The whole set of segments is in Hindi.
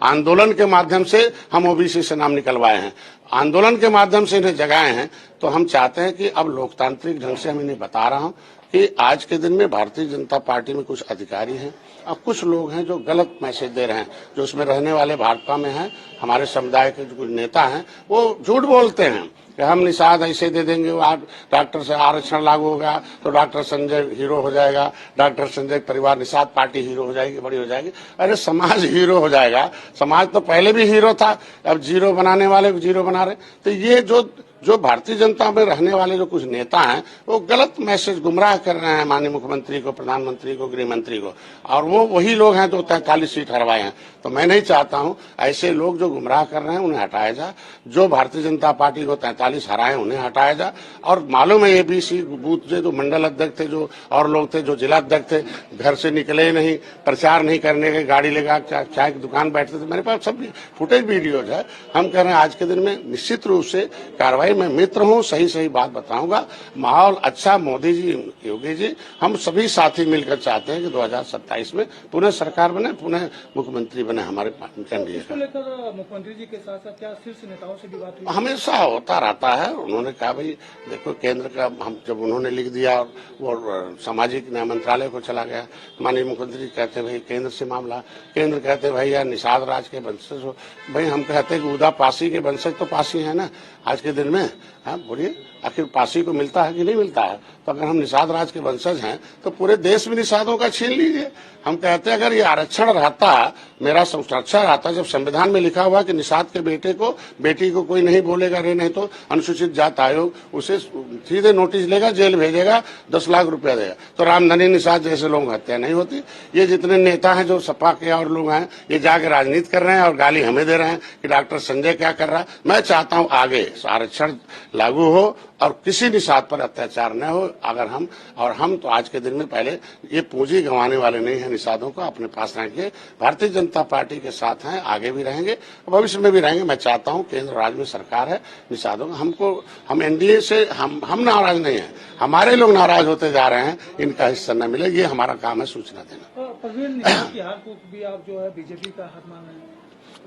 आंदोलन के माध्यम से हम ओबीसी से नाम निकलवाए हैं, आंदोलन के माध्यम से इन्हें जगाए हैं। तो हम चाहते हैं कि अब लोकतांत्रिक ढंग से हम इन्हें बता रहा हूं कि आज के दिन में भारतीय जनता पार्टी में कुछ अधिकारी हैं और कुछ लोग हैं जो गलत मैसेज दे रहे हैं, जो उसमें रहने वाले भाजपा में हैं, हमारे समुदाय के जो कुछ नेता हैं वो झूठ बोलते हैं कि हम निषाद ऐसे दे देंगे, डॉक्टर से आरक्षण लागू हो गया तो डॉक्टर संजय हीरो हो जाएगा, डॉक्टर संजय परिवार निषाद पार्टी हीरो हो जाएगी, बड़ी हो जाएगी। अरे समाज हीरो हो जाएगा, समाज तो पहले भी हीरो था, अब जीरो बनाने वाले जीरो बना रहे। तो ये जो भारतीय जनता में रहने वाले जो कुछ नेता हैं वो गलत मैसेज गुमराह कर रहे हैं माननीय मुख्यमंत्री को, प्रधानमंत्री को, गृह मंत्री को, और वो वही लोग हैं जो 43 सीट हरवाए हैं। तो मैं नहीं चाहता हूं ऐसे लोग जो गुमराह कर रहे हैं उन्हें हटाया जा, जो भारतीय जनता पार्टी को 43 हराए उन्हें हटाया जा। और मालूम है एबीसी बूथ से जो मंडल अध्यक्ष थे, जो और लोग थे, जो जिला अध्यक्ष थे, घर से निकले नहीं, प्रचार नहीं करने के, गाड़ी लेगा चाय की दुकान बैठते थे। मेरे पास सब फुटेज वीडियोज है। हम कह रहे हैं आज के दिन में निश्चित रूप से कार्रवाई, मैं मित्र हूं, सही बात बताऊंगा। माहौल अच्छा, मोदी जी, योगी जी, हम सभी साथी मिलकर चाहते हैं कि 2027 में पुनः सरकार बने, पुनः मुख्यमंत्री बने हमारे एनडीए का। मुख्यमंत्री जी के साथ साथ क्या शीर्ष नेताओं से भी बात हुई? हमेशा होता रहता है। उन्होंने कहा भाई देखो केंद्र का, हम जब उन्होंने लिख दिया वो सामाजिक न्याय मंत्रालय को चला गया, माननीय मुख्यमंत्री कहते भाई केंद्र से मामला, केंद्र कहते भाई यार निषाद राज के वंशज हो। भाई हम कहते हैं कि उदा पासी के वंशज तो पासी है ना आज के दिन में। हाँ बोलिए, आखिर पासी को मिलता है कि नहीं मिलता है? तो अगर हम निषाद राज के वंशज हैं तो पूरे देश में निषादों का छीन लीजिए। हम कहते हैं अगर ये आरक्षण रहता, मेरा सुरक्षा रहता, जब संविधान में लिखा हुआ कि निषाद के बेटी को कोई नहीं बोलेगा रे, नहीं तो अनुसूचित जात आयोग उसे सीधे नोटिस लेगा, जेल भेजेगा, 10 लाख रुपया देगा, तो रामधनी निषाद जैसे लोग हत्या नहीं होती। ये जितने नेता हैं जो सपा के और लोग हैं, ये जाके राजनीति कर रहे हैं और गाली हमें दे रहे हैं कि डॉक्टर संजय क्या कर रहा है। मैं चाहता हूं आगे आरक्षण लागू हो और किसी निषाद पर अत्याचार न हो। अगर हम तो आज के दिन में पहले ये पूंजी गंवाने वाले नहीं है, निषादों को अपने पास रहेंगे, भारतीय जनता पार्टी के साथ हैं, आगे भी रहेंगे, भविष्य में भी रहेंगे। मैं चाहता हूं केंद्र राज्य में सरकार है, निषादों हम एनडीए से हम नाराज नहीं है, हमारे लोग नाराज होते जा रहे हैं, इनका हिस्सा न मिले, ये हमारा काम है सूचना देना। परवीन निषाद की हार को भी आप जो है बीजेपी का हाथ मान रहे हैं?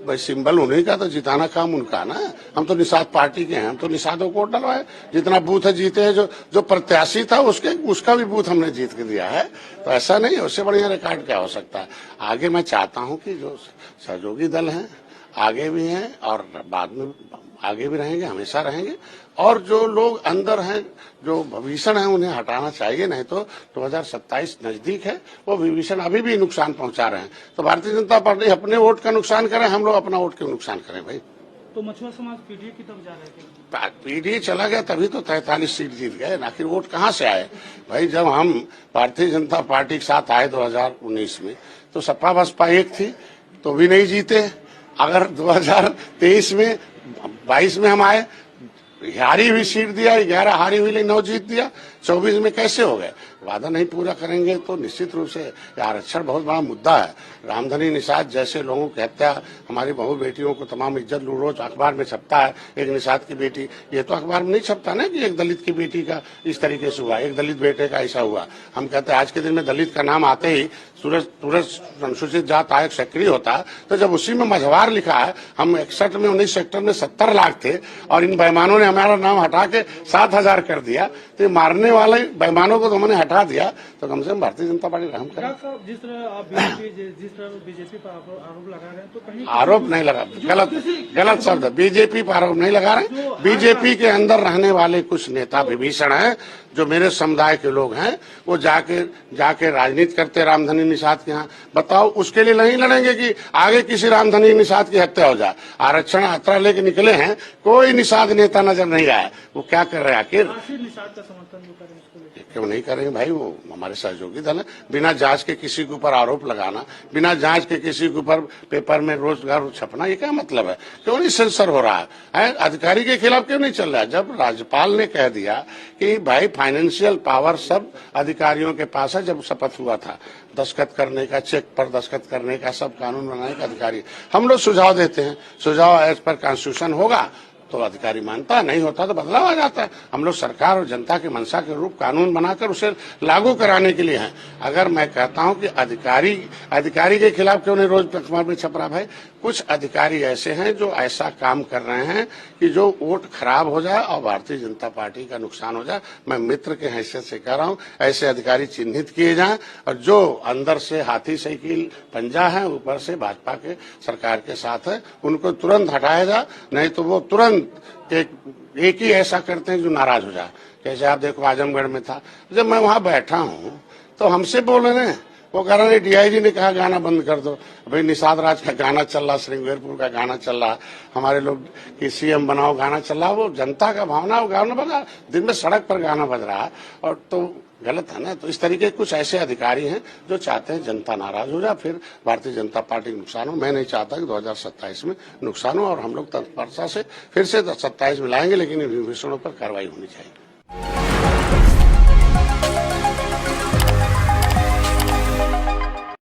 भाई सिंबल उन्हीं का, तो जिताना काम उनका ना। हम तो निषाद पार्टी के हैं, हम तो निषादों को वोट डलवाए, जितना बूथ है जीते हैं, जो प्रत्याशी था उसका भी बूथ हमने जीत के दिया है। तो ऐसा नहीं है, उससे बढ़िया रिकॉर्ड क्या हो सकता है। आगे मैं चाहता हूं कि जो सहयोगी दल हैं आगे भी हैं और बाद में आगे भी रहेंगे, हमेशा रहेंगे, और जो लोग अंदर हैं, जो विभीषण है, उन्हें हटाना चाहिए। नहीं तो 2027 नजदीक है, वो विभीषण अभी भी नुकसान पहुंचा रहे हैं। तो भारतीय जनता पार्टी अपने वोट का नुकसान करें, हम लोग अपना वोट क्यों नुकसान करें भाई। तो मछुआ समाज पीडीए की तरफ जा रहे थे, पीडीए चला गया तभी तो 43 सीट जीत गए, आखिर वोट कहाँ से आए भाई। जब हम भारतीय जनता पार्टी के साथ आए 2019 में तो सपा बसपा एक थी तो भी नहीं जीते। अगर 2023 में 22 में हम आए, हारी हुई सीट दिया, 11 हारी हुई 9 जीत दिया, 24 में कैसे हो गए। वादा नहीं पूरा करेंगे तो निश्चित रूप से आरक्षण बहुत बड़ा मुद्दा है। रामधनी निषाद जैसे लोगों की हत्या, हमारी बहू बेटियों को तमाम इज्जत लूट, रोज अखबार में छपता है एक निषाद की बेटी, ये तो अखबार में नहीं छपता ना कि एक दलित की बेटी का इस तरीके से हुआ, एक दलित बेटे का ऐसा हुआ। हम कहते हैं आज के दिन में दलित का नाम आते ही तुरंत अनुसूचित जात आयोग सक्रिय होता है। तो जब उसी में मझवार लिखा है, हम 61 में 19 सेक्टर में 70 लाख थे और इन बेईमानों ने हमारा नाम हटा के 7000 कर दिया, तो मारने वाले बेईमानों को तो हमने हटा दिया। तो कम से कम भारतीय जनता पार्टी रहम करे। जिस तरह आप बीजेपी पर आरोप लगा रहे हैं, तो कहीं आरोप नहीं लगा, गलत शब्द, बीजेपी पर आरोप नहीं लगा रहे। बीजेपी के अंदर रहने वाले कुछ नेता विभीषण हैं, जो मेरे समुदाय के लोग हैं, वो जाके राजनीति करते रामधनी निषाद के यहाँ। बताओ, उसके लिए नहीं लड़ेंगे कि आगे किसी रामधनी निषाद की हत्या हो जाए। आरक्षण यात्रा लेके निकले हैं, कोई निषाद नेता नजर नहीं आया। वो क्या कर रहे हैं आखिर? निषाद का समर्थन जो करें क्यों नहीं करेंगे भाई, वो हमारे सहयोगी दल है। बिना जांच के किसी के ऊपर आरोप लगाना, बिना जांच के किसी के ऊपर पेपर में रोजगार छपना, ये क्या मतलब है? क्यों नहीं सेंसर हो रहा है? अधिकारी के खिलाफ क्यों नहीं चल रहा है? जब राज्यपाल ने कह दिया कि भाई फाइनेंशियल पावर सब अधिकारियों के पास है, जब शपथ हुआ था, दस्तखत करने का, चेक पर दस्तखत करने का, सब कानून बनाने का अधिकारी, हम लोग सुझाव देते हैं, सुझाव एज पर कॉन्स्टिट्यूशन होगा तो अधिकारी मानता है, नहीं होता तो बदलाव आ जाता है। हम लोग सरकार और जनता की मंशा के रूप कानून बनाकर उसे लागू कराने के लिए हैं। अगर मैं कहता हूं कि अधिकारी के खिलाफ क्यों नहीं रोज अखबार में छप रहा भाई, कुछ अधिकारी ऐसे हैं जो ऐसा काम कर रहे हैं कि जो वोट खराब हो जाए और भारतीय जनता पार्टी का नुकसान हो जाए। मैं मित्र के हैसियत से कह रहा हूं, ऐसे अधिकारी चिन्हित किए जाएं और जो अंदर से हाथी साइकिल पंजा है, ऊपर से भाजपा के सरकार के साथ है, उनको तुरंत हटाया जाए, नहीं तो वो तुरंत एक ही ऐसा करते हैं जो नाराज हो जाए। जैसे आप देखो आजमगढ़ में था, जब मैं वहां बैठा हूं तो हमसे बोल रहे हैं, वो कह रहे डीआईजी ने कहा गाना बंद कर दो। भाई निषाद राज का गाना चल रहा, श्रृंगारपुर का गाना चल रहा, हमारे लोग की सीएम बनाओ गाना चल रहा, वो जनता का भावना, वो गाना बजा, दिन में सड़क पर गाना बज रहा है, और तो गलत है ना। तो इस तरीके के कुछ ऐसे अधिकारी हैं जो चाहते हैं जनता नाराज हो जाए, फिर भारतीय जनता पार्टी नुकसान हो। मैं नहीं चाहता कि 2027 में नुकसान हो, और हम लोग तत्परता से फिर से 27 में लाएंगे, लेकिन इन विषयों पर कार्रवाई होनी चाहिए।